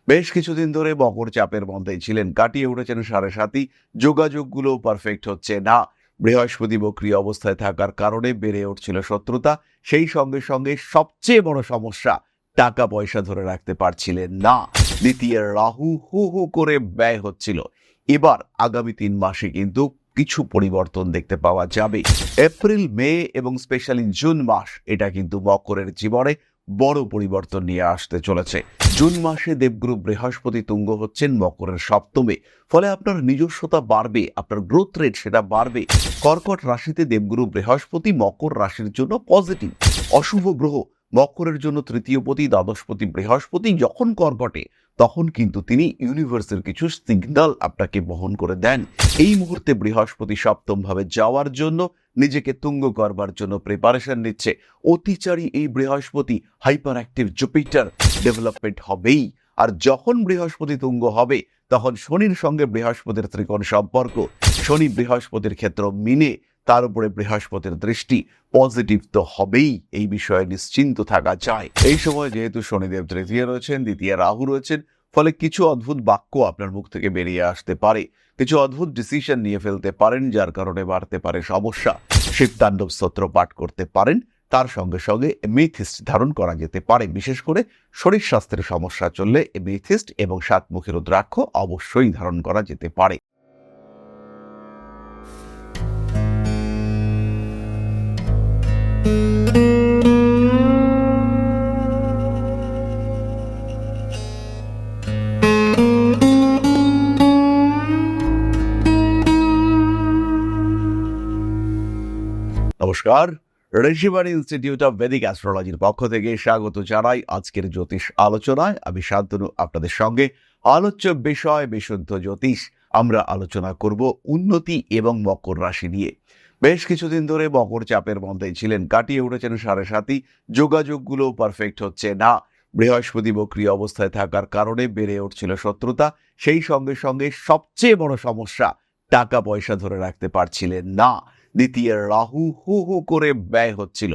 বেশ কিছুদিন ধরে মকর চাপের মধ্যেই ছিলেন, কাটিয়ে উঠেছেন 7.5। যোগাযোগগুলো পারফেক্ট হচ্ছে না। বৃহস্পতি বক্রী অবস্থায় থাকার কারণে বেড়ে উঠছিল শত্রুতা। সেই সঙ্গে সঙ্গে সবচেয়ে বড় সমস্যা, টাকা পয়সা ধরে রাখতে পারছিলেন না। দ্বিতীয় রাহু হু হু করে ব্যয় হচ্ছিল। এবার আগামী 3 মাসে কিন্তু কিছু পরিবর্তন দেখতে পাওয়া যাবে। এপ্রিল, মে এবং স্পেশালি জুন মাস, এটা কিন্তু মকরের জীবনে বড় পরিবর্তন নিয়ে আসতে চলেছে। জুন মাসে দেবগুরু বৃহস্পতি তুঙ্গ হচ্ছেন মকরের সপ্তমে। ফলে আপনার নিজস্বতা বাড়বে, আপনার গ্রোথ রেট সেটা বাড়বে। কর্কট রাশিতে দেবগুরু বৃহস্পতি মকর রাশির জন্য পজিটিভ। অশুভ গ্রহ মকরের জন্য তৃতীয়পতি দ্বাদশপতি বৃহস্পতি যখন কর্কটে, তখন কিন্তু তিনি ইউনিভার্সের কিছু সিগন্যাল আপনাকে বহন করে দেন। এই মুহূর্তে বৃহস্পতি সপ্তম ভাবে যাওয়ার জন্য, নিজেকে তুঙ্গ করবার জন্য প্রিপারেশন নিচ্ছে। অতিচারী এই বৃহস্পতি, হাইপার অ্যাক্টিভ জুপিটার, ডেভেলপমেন্ট হবেই। আর যখন বৃহস্পতি তুঙ্গ হবে, তখন শনির সঙ্গে বৃহস্পতির ত্রিকোণ সম্পর্ক, শনি বৃহস্পতির ক্ষেত্র মিনে, তার উপরে বৃহস্পতির দৃষ্টি, পজিটিভ তো হবেই। এই বিষয়ে নিশ্চিন্ত থাকা যায়। এই সময় যেহেতু শনিদেব তৃতীয় রয়েছেন, দ্বিতীয় রাহু রয়েছেন, ফলে কিছু অদ্ভুত বাক্য আপনার মুখ থেকে বেরিয়ে আসতে পারে। কিছু অদ্ভুত ডিসিশন নিয়ে ফেলতে পারেন, যার কারণে বাড়তে পারে সমস্যা। শিবতাণ্ডব স্তোত্র পাঠ করতে পারেন। তার সঙ্গে সঙ্গে এমেথিস্ট ধারণ করা যেতে পারে। বিশেষ করে শরীর স্বাস্থ্যের সমস্যা চললে এমেথিস্ট এবং 7মুখী রুদ্রাক্ষ অবশ্যই ধারণ করা যেতে পারে। নমস্কার, ঋষিবাণী ইনস্টিটিউট অফ ভেদিক অ্যাস্ট্রোলজির পক্ষ থেকে স্বাগত জানাই আজকের জ্যোতিষ আলোচনায়। আমি শান্তনু আপনাদের সঙ্গে। আলোচ্য বিষয় বিশুদ্ধ জ্যোতিষ। আমরা আলোচনা করব উন্নতি এবং মকর রাশি নিয়ে। বেশ কিছুদিন ধরে মকর চাপের মধ্যেই ছিলেন, কাটিয়ে উঠেছেন 7.5। যোগাযোগগুলো পারফেক্ট হচ্ছে না। বৃহস্পতি বক্রী অবস্থায় থাকার কারণে বেড়ে উঠছিল শত্রুতা। সেই সঙ্গে সঙ্গে সবচেয়ে বড় সমস্যা, টাকা পয়সা ধরে রাখতে পারছিলেন না। দ্বিতীয় রাহু হু হু করে ব্যয় হচ্ছিল।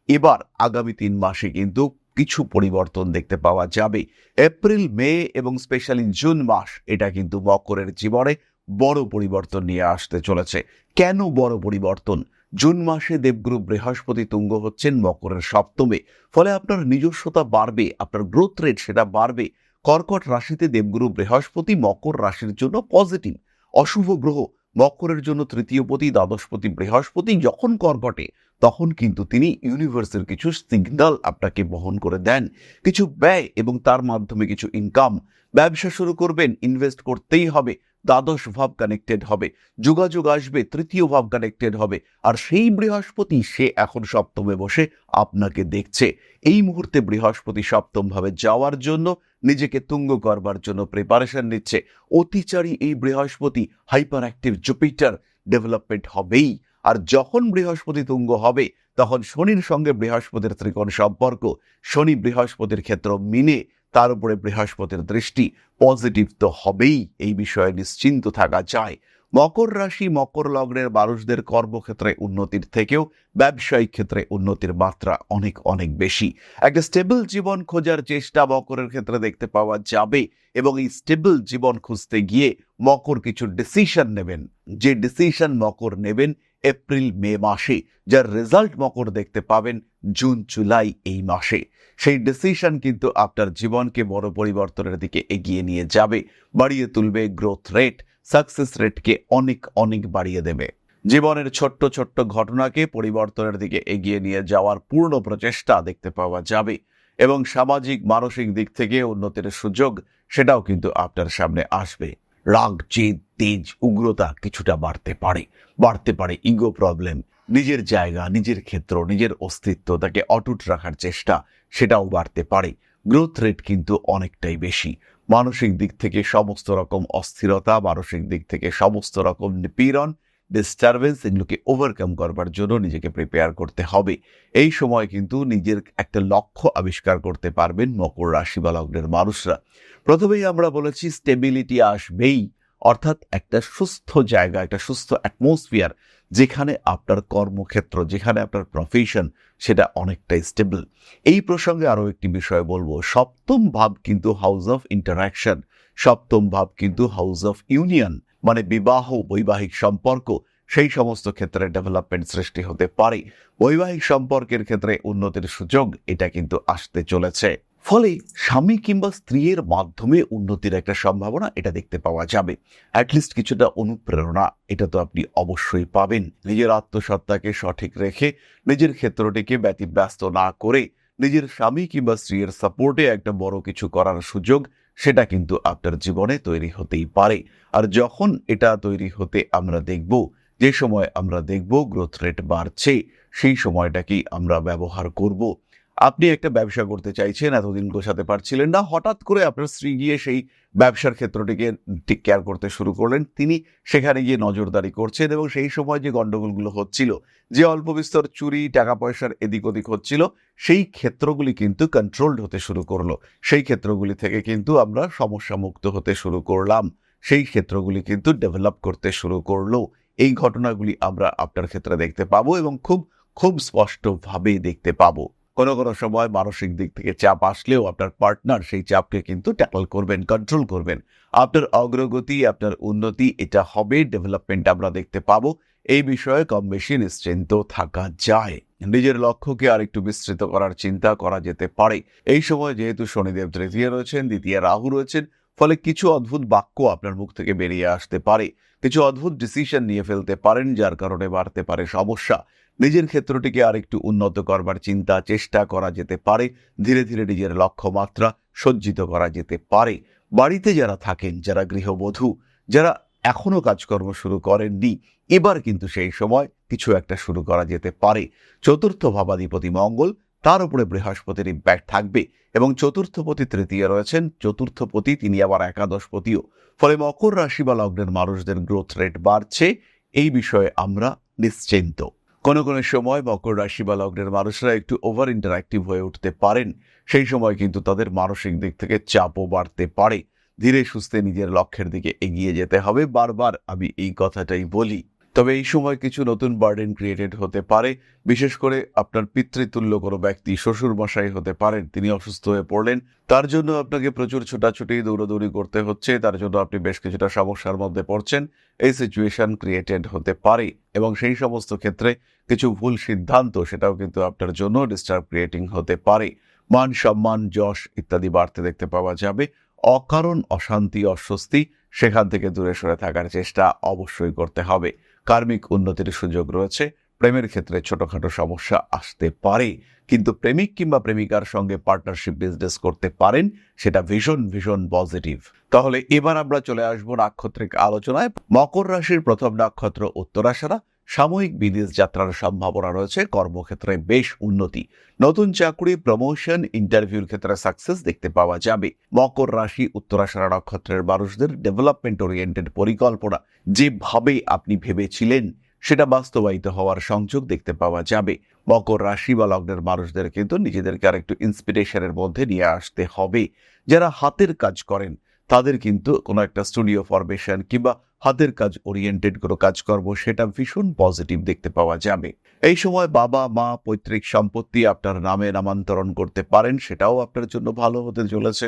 এবার আগামী 3 মাসে কিন্তু কিছু পরিবর্তন দেখতে পাওয়া যাবে। এপ্রিল, মে এবং স্পেশালি জুন মাস, এটা কিন্তু মকরের জীবনে বড় পরিবর্তন নিয়ে আসতে চলেছে। কেন বড় পরিবর্তন? জুন মাসে দেবগুরু বৃহস্পতি তুঙ্গ হচ্ছেন মকরের সপ্তমে। ফলে আপনার নিজস্বতা বাড়বে, আপনার গ্রোথ রেট সেটা বাড়বে। কর্কট রাশিতে দেবগুরু বৃহস্পতি মকর রাশির জন্য পজিটিভ। অশুভ গ্রহ মকরের জন্য তৃতীয়পতি দ্বাদশপতি বৃহস্পতি যখন কর্কটে, তখন কিন্তু তিনি ইউনিভার্সের কিছু সিগন্যাল আপনাকে বহন করে দেন। কিছু ব্যয় এবং তার মাধ্যমে কিছু ইনকাম। ব্যবসা শুরু করবেন, ইনভেস্ট করতেই হবে। দ্বাদশ ভাব কানেক্টেড হবে, যোগাযোগ আসবে, তৃতীয় ভাব কানেক্টেড হবে। আর সেই বৃহস্পতি, সে এখন সপ্তমে বসে আপনাকে দেখছে। এই মুহূর্তে বৃহস্পতি সপ্তম ভাবে যাওয়ার জন্য, নিজেকে তুঙ্গ করবার জন্য প্রিপারেশন নিচ্ছে। অতিচারী এই বৃহস্পতি, হাইপার অ্যাক্টিভ জুপিটার, ডেভেলপমেন্ট হবেই। আর যখন বৃহস্পতি তুঙ্গ হবে, তখন শনির সঙ্গে বৃহস্পতির ত্রিকোণ সম্পর্ক, শনি বৃহস্পতির ক্ষেত্র মিনে, তার উপরে বৃহস্পতির দৃষ্টি, পজিটিভ তো হবেই। এই বিষয়ে নিশ্চিন্ত থাকা যায়। মকর রাশি, মকর লগ্নের মানুষদের কর্মক্ষেত্রে উন্নতির থেকেও ব্যবসায়িক ক্ষেত্রে উন্নতির মাত্রা অনেক অনেক বেশি। একটা স্টেবল জীবন খোঁজার চেষ্টা মকরের ক্ষেত্রে দেখতে পাওয়া যাবে। এবং এই স্টেবল জীবন খুঁজতে গিয়ে মকর কিছু ডিসিশন নেবেন। যে ডিসিশন মকর নেবেন এপ্রিল, মে মাসে, যার রেজাল্ট মকর দেখতে পাবেন জুন, জুলাই এই মাসে। সেই ডিসিশন কিন্তু আপনার জীবনকে বড় পরিবর্তনের দিকে এগিয়ে নিয়ে যাবে, বাড়িয়ে তুলবে। গ্রোথ রেট, সাকসেস রেটকে অনেক অনেক বাড়িয়ে দেবে। জীবনের ছোট্ট ছোট্ট ঘটনাকে পরিবর্তনের দিকে এগিয়ে নিয়ে যাওয়ার পূর্ণ প্রচেষ্টা দেখতে পাওয়া যাবে। এবং সামাজিক মানসিক দিক থেকে উন্নতির সুযোগ, সেটাও কিন্তু আপনার সামনে আসবে। রাগ, জেদ, তেজ, উগ্রতা কিছুটা বাড়তে পারে ইগো প্রবলেম, নিজের জায়গা, নিজের ক্ষেত্র, নিজের অস্তিত্ব, তাকে অটুট রাখার চেষ্টা, সেটাও বাড়তে পারে। গ্রোথ রেট কিন্তু অনেকটাই বেশি। মানসিক দিক থেকে সমস্ত রকম অস্থিরতা, মানসিক দিক থেকে সমস্ত রকম নিপীড়ন, ডিস্টারবেন্স, এগুলোকে ওভারকাম করবার জন্য নিজেকে প্রিপেয়ার করতে হবে। এই সময় কিন্তু নিজের একটা লক্ষ্য আবিষ্কার করতে পারবেন মকর রাশি বা লগ্নের মানুষরা। প্রথমেই আমরা বলেছি স্টেবিলিটি আসবেই, অর্থাৎ একটা সুস্থ জায়গা, একটা সুস্থ অ্যাটমসফিয়ার, যেখানে আপনার কর্মক্ষেত্র, যেখানে আপনার প্রফেশন, সেটা অনেকটাই স্টেবল। এই প্রসঙ্গে আরও একটি বিষয় বলবো, সপ্তম ভাব কিন্তু হাউস অফ ইন্টারাকশন, সপ্তম ভাব কিন্তু হাউস অফ ইউনিয়ন, মানে বিবাহ, বৈবাহিক সম্পর্ক, সেই সমস্ত ক্ষেত্রে ডেভেলপমেন্ট সৃষ্টি হতে পারে। বৈবাহিক সম্পর্কের ক্ষেত্রে উন্নতির সুযোগ এটা কিন্তু আসতে চলেছে। ফলে স্বামী কিংবা স্ত্রীর মাধ্যমে উন্নতির একটা সম্ভাবনা এটা দেখতে পাওয়া যাবে। অ্যাটলিস্ট কিছুটা অনুপ্রেরণা এটা তো আপনি অবশ্যই পাবেন। নিজের আত্মসত্তাকে সঠিক রেখে নিজের ক্ষেত্রটিকে ব্যতিব্যস্ত না করে নিজের স্বামী কিংবা স্ত্রীর সাপোর্টে একটা বড় কিছু করার সুযোগ সেটা কিন্তু আপনার জীবনে তৈরি হতেই পারে। আর যখন এটা তৈরি হতে আমরা দেখব, যে সময় আমরা দেখব গ্রোথ রেট বাড়ছে, সেই সময়টাকেই আমরা ব্যবহার করব। আপনি একটা ব্যবসা করতে চাইছেন, এতদিন গোছাতে পারছিলেন না, হঠাৎ করে আপনার স্ত্রী গিয়ে সেই ব্যবসার ক্ষেত্রটিকে টেক কেয়ার করতে শুরু করলেন, তিনি সেখানে গিয়ে নজরদারি করছেন এবং সেই সময় যে গন্ডগোলগুলো হচ্ছিল, যে অল্প বিস্তর চুরি, টাকা পয়সার এদিক ওদিক হচ্ছিল, সেই ক্ষেত্রগুলি কিন্তু কন্ট্রোলড হতে শুরু করলো। সেই ক্ষেত্রগুলি থেকে কিন্তু আমরা সমস্যা মুক্ত হতে শুরু করলাম, সেই ক্ষেত্রগুলি কিন্তু ডেভেলপ করতে শুরু করলো। এই ঘটনাগুলি আমরা আপনার ক্ষেত্রে দেখতে পাবো এবং খুব খুব স্পষ্টভাবে দেখতে পাবো। কোনো কোনো সময় মানসিক দিক থেকে চাপ আসলেও আপনার পার্টনার সেই চাপকে কিন্তু ট্যাকল করবেন, কন্ট্রোল করবেন। আপনার অগ্রগতি, আপনার উন্নতি এটা হবে, ডেভেলপমেন্ট আমরা দেখতে পাবো। এই বিষয়ে কম বেশি নিশ্চিন্ত থাকা যায়। নিজের লক্ষ্যকে আরেকটু বিস্তৃত করার চিন্তা করা যেতে পারে। এই সময় যেহেতু শনিদেব তৃতীয় রয়েছেন, দ্বিতীয় রাহু রয়েছেন, ফলে কিছু অদ্ভুত বাক্য আপনার মুখ থেকে বেরিয়ে আসতে পারে, কিছু অদ্ভুত ডিসিশন নিয়ে ফেলতে পারেন, যার কারণে বাড়তে পারে সমস্যা। নিজের ক্ষেত্রটিকে আরেকটু উন্নত করবার চিন্তা, চেষ্টা করা যেতে পারে। ধীরে ধীরে নিজের লক্ষ্যমাত্রা সজ্জিত করা যেতে পারে। বাড়িতে যারা থাকেন, যারা গৃহবধূ, যারা এখনো কাজকর্ম শুরু করেননি, এবার কিন্তু সেই সময় কিছু একটা শুরু করা যেতে পারে। চতুর্থ ভাবাধিপতি মঙ্গল, তার উপরে বৃহস্পতির ইম্প্যাক্ট থাকবে এবং চতুর্থপতি তৃতীয় রয়েছেন, চতুর্থপতি তিনি আবার একাদশপতিও। ফলে মকর রাশি বা লগ্নের মানুষদের গ্রোথ রেট বাড়ছে, এই বিষয়ে আমরা নিশ্চিন্ত। কোনো কোনো সময় মকর রাশি বা লগ্নের মানুষরা একটু ওভার ইন্টারঅ্যাক্টিভ হয়ে উঠতে পারেন, সেই সময় কিন্তু তাদের মানসিক দিক থেকে চাপও বাড়তে পারে। ধীরে সুস্থে নিজের লক্ষ্যের দিকে এগিয়ে যেতে হবে, বারবার আমি এই কথাটাই বলি। তবে এই সময় কিছু নতুন বার্ডেন ক্রিয়েটেড হতে পারে। বিশেষ করে আপনার পিতৃতুল্য কোনো ব্যক্তি, শ্বশুর মশাই হতে পারেন, তিনি অসুস্থ হয়ে পড়লেন, তার জন্য আপনাকে প্রচুর ছোটাছুটি, দৌড়াদৌড়ি করতে হচ্ছে, তার জন্য আপনি বেশ কিছুটা সমস্যার মধ্যে পড়ছেন। এই সিচুয়েশন ক্রিয়েটেড হতে পারে এবং সেই সমস্ত ক্ষেত্রে কিছু ভুল সিদ্ধান্ত সেটাও কিন্তু আপনার জন্য ডিস্টার্ব ক্রিয়েটিং হতে পারে। মান সম্মান, যশ ইত্যাদি বাড়তে দেখতে পাওয়া যাবে। অকারণ অশান্তি, অস্বস্তি, সেখান থেকে দূরে সরে থাকার চেষ্টা অবশ্যই করতে হবে। কার্মিক উন্নতির সুযোগ রয়েছে। প্রেমের ক্ষেত্রে ছোটখাটো সমস্যা আসতে পারে, কিন্তু প্রেমিক কিংবা প্রেমিকার সঙ্গে পার্টনারশিপ বিজনেস করতে পারেন, সেটা ভীষণ ভীষণ পজিটিভ। তাহলে এবার আমরা চলে আসবো নাক্ষত্রিক আলোচনায়। মকর রাশির প্রথম নক্ষত্র উত্তরাষাঢ়া। সাময়িক বিদেশ যাত্রার সম্ভাবনা রয়েছে। কর্মক্ষেত্রে বেশ উন্নতি, নতুন চাকরি, প্রমোশন, ইন্টারভিউর ক্ষেত্রে সাকসেস দেখতে পাওয়া যাবে। মকর রাশি উত্তরাষাঢ়া নক্ষত্রের মানুষদের ডেভেলপমেন্ট ওরিয়েন্টেড পরিকল্পনা যেভাবে আপনি ভেবেছিলেন সেটা বাস্তবায়িত হওয়ার সংযোগ দেখতে পাওয়া যাবে। মকর রাশি বা লগ্নের মানুষদের কিন্তু নিজেদেরকে আরেকটু ইন্সপিরেশনের মধ্যে নিয়ে আসতে হবে। যারা হাতের কাজ করেন তাদের কিন্তু কোনো একটা স্টুডিও ফরমেশন কিংবা হাতের কাজ ওরিয়েন্টেড কোনো কাজকর্ম সেটা ভীষণ পজিটিভ দেখতে পাওয়া যাবে। এই সময় বাবা মা, পৈতৃক সম্পত্তি আপনার নামে নামান্তরণ করতে পারেন, সেটাও আপনার জন্য ভালো হতে চলেছে।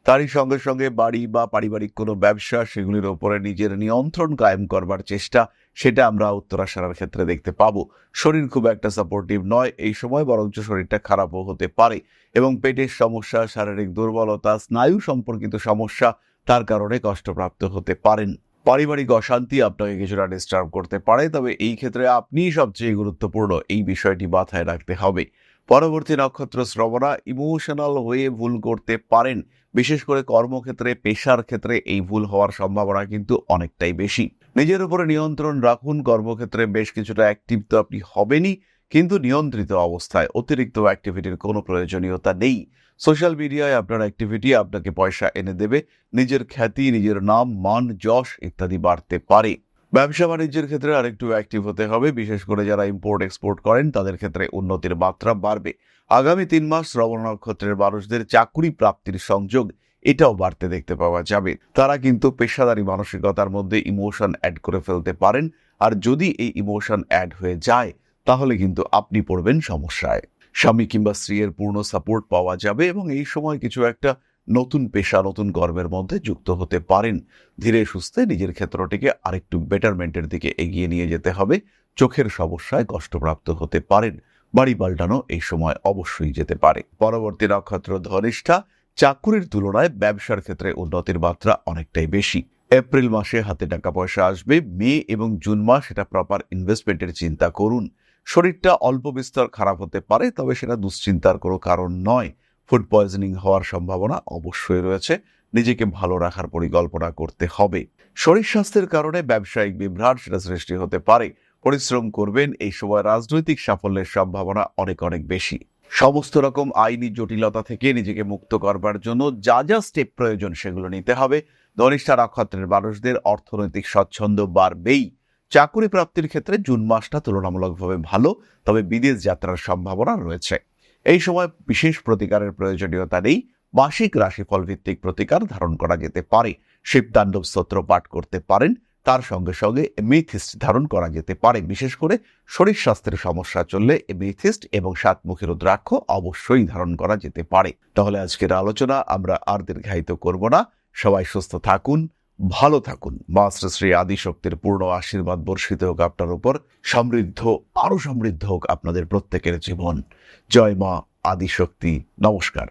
তারই সঙ্গে সঙ্গে বাড়ি বা পারিবারিক কোনো ব্যবসা, সেগুলির ওপরে নিজের নিয়ন্ত্রণ কায়েম করবার চেষ্টা, সেটা আমরা উত্তরাষাঢ়ার ক্ষেত্রে দেখতে পাবো। শরীর খুব একটা সাপোর্টিভ নয় এই সময়, বরঞ্চ শরীরটা খারাপও হতে পারে এবং পেটের সমস্যা, শারীরিক দুর্বলতা, স্নায়ু সম্পর্কিত সমস্যা, তার কারণে কষ্টপ্রাপ্ত হতে পারেন। পারিবারিক অশান্তি আপনাকে কিছুটা ডিস্টার্ব করতে পারে, তবে এই ক্ষেত্রে আপনি সবচেয়ে গুরুত্বপূর্ণ, এই বিষয়টি মাথায় রাখতে হবে। পরবর্তী নক্ষত্র শ্রবণা। ইমোশনাল হয়ে ভুল করতে পারেন, বিশেষ করে কর্মক্ষেত্রে, পেশার ক্ষেত্রে এই ভুল হওয়ার সম্ভাবনা কিন্তু অনেকটাই বেশি। নিজের উপরে নিয়ন্ত্রণ রাখুন। কর্মক্ষেত্রে বেশ কিছুটা অ্যাক্টিভ তো আপনি হবেনই, কিন্তু নিয়ন্ত্রিত অবস্থায়, অতিরিক্ত অ্যাক্টিভিটির কোনো প্রয়োজনীয়তা নেই। সোশ্যাল মিডিয়ায় আপনার অ্যাক্টিভিটি আপনাকে পয়সা এনে দেবে। নিজের খ্যাতি, নিজের নাম, মান, যশ ইত্যাদি বাড়তে পারে। ব্যবসা বাণিজ্যের ক্ষেত্রে আরেকটু অ্যাক্টিভ হতে হবে, বিশেষ করে যারা ইম্পোর্ট এক্সপোর্ট করেন তাদের ক্ষেত্রে উন্নতির মাত্রা বাড়বে। আগামী 3 মাস শ্রবণ নক্ষত্রের মানুষদের চাকুরি প্রাপ্তির সংযোগ এটাও বাড়তে দেখতে পাওয়া যাবে। তারা কিন্তু পেশাদারি মানসিকতার মধ্যে ইমোশন অ্যাড করে ফেলতে পারেন, আর যদি এই ইমোশন অ্যাড হয়ে যায় তাহলে কিন্তু আপনি পড়বেন সমস্যায়। স্বামী কিংবা স্ত্রীর পূর্ণ সাপোর্ট পাওয়া যাবে এবং এই সময় কিছু একটা নতুন পেশা, নতুন কর্মের মধ্যে যুক্ত হতে পারেন। ধীরে সুস্থে নিজের ক্ষেত্রটিকে আরেকটু বেটারমেন্টের দিকে এগিয়ে নিয়ে যেতে হবে। চোখের সমস্যায় কষ্টপ্রাপ্ত হতে পারেন। বাড়ি পাল্টানো এই সময় অবশ্যই যেতে পারে। পরবর্তী নক্ষত্র ধনিষ্ঠা। চাকুরির তুলনায় ব্যবসার ক্ষেত্রে উন্নতির মাত্রা অনেকটাই বেশি। এপ্রিল মাসে হাতে টাকা পয়সা আসবে। মে এবং জুন মাস এটা প্রপার ইনভেস্টমেন্টের চিন্তা করুন। শরীরটা অল্প বিস্তর খারাপ হতে পারে, তবে সেটা দুশ্চিন্তার কোনো কারণ নয়। ফুড পয়জনিং হওয়ার সম্ভাবনা অবশ্যই রয়েছে। নিজেকে ভালো রাখার পরিকল্পনা করতে হবে। শরীর স্বাস্থ্যের কারণে ব্যবসায়িক বিভ্রাট সেটা সৃষ্টি হতে পারে। পরিশ্রম করবেন। এই সময় রাজনৈতিক সাফল্যের সম্ভাবনা অনেক অনেক বেশি। সমস্ত রকম আইনি জটিলতা থেকে নিজেকে মুক্ত করবার জন্য যা যা স্টেপ প্রয়োজন সেগুলো নিতে হবে। ধনিষ্ঠা নক্ষত্রের মানুষদের অর্থনৈতিক স্বচ্ছন্দ বাড়বেই। চাকুরি প্রাপ্তির ক্ষেত্রে জুন মাসটা তুলনামূলকভাবে ভালো, তবে বিদেশ যাত্রার সম্ভাবনা রয়েছে। এই সময় বিশেষ প্রতিকারের প্রয়োজনীয়তা নেই। মাসিক রাশিফল ভিত্তিক প্রতিকার ধারণ করা যেতে পারে। শিবতাণ্ডব স্তোত্র পাঠ করতে পারেন। তার সঙ্গে সঙ্গে এমেথিস্ট ধারণ করা যেতে পারে। বিশেষ করে শরীর স্বাস্থ্যের সমস্যা চললে এমেথিস্ট এবং সাতমুখী রুদ্রাক্ষ অবশ্যই ধারণ করা যেতে পারে। তাহলে আজকের আলোচনা আমরা আর দীর্ঘায়িত করব না। সবাই সুস্থ থাকুন, ভালো থাকুন। মা শ্রী শ্রী আদিশক্তির পূর্ণ আশীর্বাদ বর্ষিত হোক আপনার উপর। সমৃদ্ধ, আরো সমৃদ্ধ হোক আপনাদের প্রত্যেকের জীবন। জয় মা আদিশক্তি। নমস্কার।